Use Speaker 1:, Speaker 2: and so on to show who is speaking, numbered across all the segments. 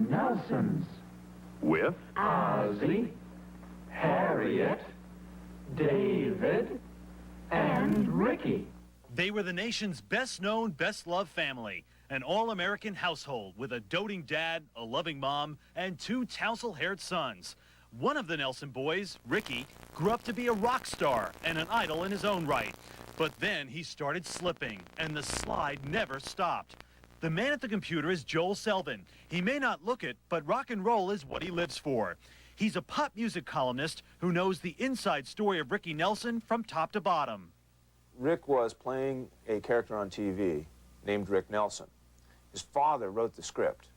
Speaker 1: Nelsons.
Speaker 2: With
Speaker 1: Ozzie, Harriet, David, and Ricky.
Speaker 3: They were the nation's best-known, best-loved family, an all-American household with a doting dad, a loving mom, and 2 tousle-haired sons. One of the Nelson boys, Ricky, grew up to be a rock star and an idol in his own right. But then he started slipping, and the slide never stopped. The man at the computer is Joel Selvin. He may not look it, but rock and roll is what he lives for. He's a pop music columnist who knows the inside story of Ricky Nelson from top to bottom.
Speaker 4: Rick was playing a character on TV named Rick Nelson. His father wrote the script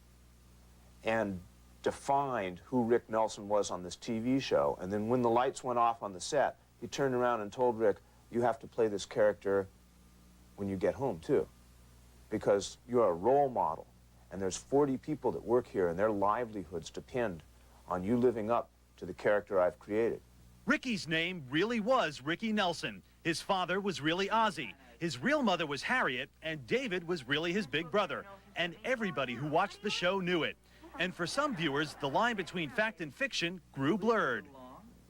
Speaker 4: and defined who Rick Nelson was on this TV show. And then when the lights went off on the set, he turned around and told Rick, you have to play this character when you get home, too, because you're a role model. And there's 40 people that work here, and their livelihoods depend on you living up to the character I've created.
Speaker 3: Ricky's name really was Ricky Nelson. His father was really Ozzie. His real mother was Harriet, and David was really his big brother. And everybody who watched the show knew it. And for some viewers, the line between fact and fiction grew blurred.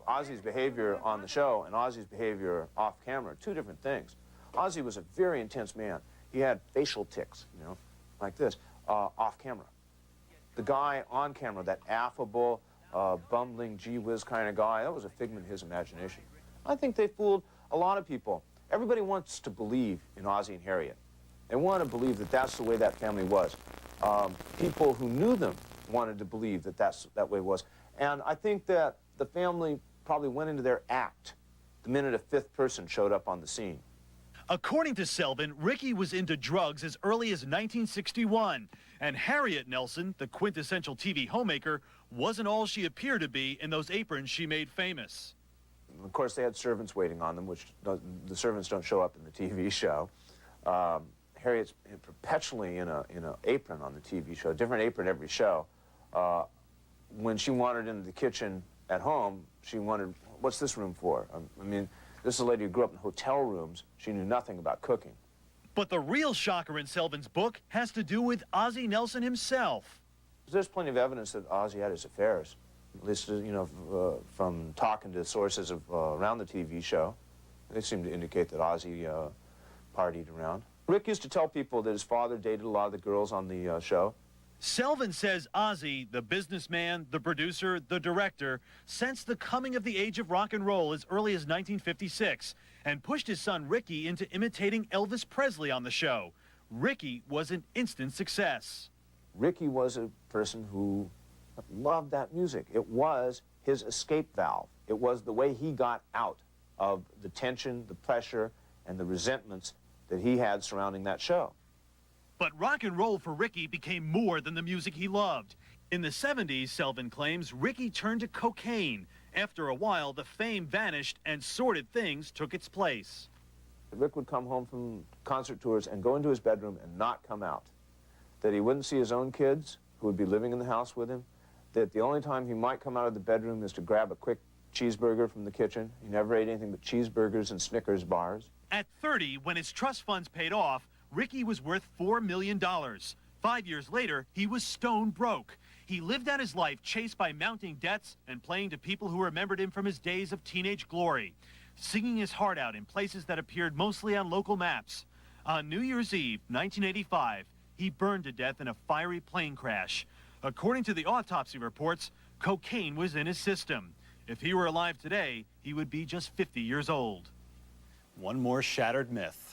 Speaker 4: Ozzie's behavior on the show and Ozzie's behavior off camera are 2 different things. Ozzie was a very intense man. He had facial tics, you know, like this, off camera. The guy on camera, that affable, bumbling, gee whiz kind of guy, that was a figment of his imagination. I think they fooled a lot of people. Everybody wants to believe in Ozzie and Harriet. They want to believe that that's the way that family was. People who knew them wanted to believe that that way it was. And I think that the family probably went into their act the minute a 5th person showed up on the scene.
Speaker 3: According to Selvin, Ricky was into drugs as early as 1961. And Harriet Nelson, the quintessential TV homemaker, wasn't all she appeared to be in those aprons she made famous.
Speaker 4: Of course, they had servants waiting on them, which the servants don't show up in the TV show. Harriet's perpetually in an apron on the TV show, a different apron every show. When she wandered into the kitchen at home, she wondered, what's this room for? I mean, this is a lady who grew up in hotel rooms. She knew nothing about cooking.
Speaker 3: But the real shocker in Selvin's book has to do with Ozzie Nelson himself.
Speaker 4: There's plenty of evidence that Ozzie had his affairs, at least, you know, from talking to sources around the TV show. They seem to indicate that Ozzie partied around. Rick used to tell people that his father dated a lot of the girls on the show.
Speaker 3: Selvin says Ozzie, the businessman, the producer, the director, sensed the coming of the age of rock and roll as early as 1956 and pushed his son Ricky into imitating Elvis Presley on the show. Ricky was an instant success.
Speaker 4: Ricky was a person who loved that music. It was his escape valve. It was the way he got out of the tension, the pressure, and the resentments that he had surrounding that show.
Speaker 3: But rock and roll for Ricky became more than the music he loved. In the 70s, Selvin claims, Ricky turned to cocaine. After a while, the fame vanished and sordid things took its place.
Speaker 4: Rick would come home from concert tours and go into his bedroom and not come out. That he wouldn't see his own kids, who would be living in the house with him. That the only time he might come out of the bedroom is to grab a quick cheeseburger from the kitchen. He never ate anything but cheeseburgers and Snickers bars.
Speaker 3: At 30, when his trust funds paid off, Ricky was worth $4 million. 5 years later, he was stone broke. He lived out his life chased by mounting debts and playing to people who remembered him from his days of teenage glory, singing his heart out in places that appeared mostly on local maps. On New Year's Eve, 1985, he burned to death in a fiery plane crash. According to the autopsy reports, cocaine was in his system. If he were alive today, he would be just 50 years old. One more shattered myth.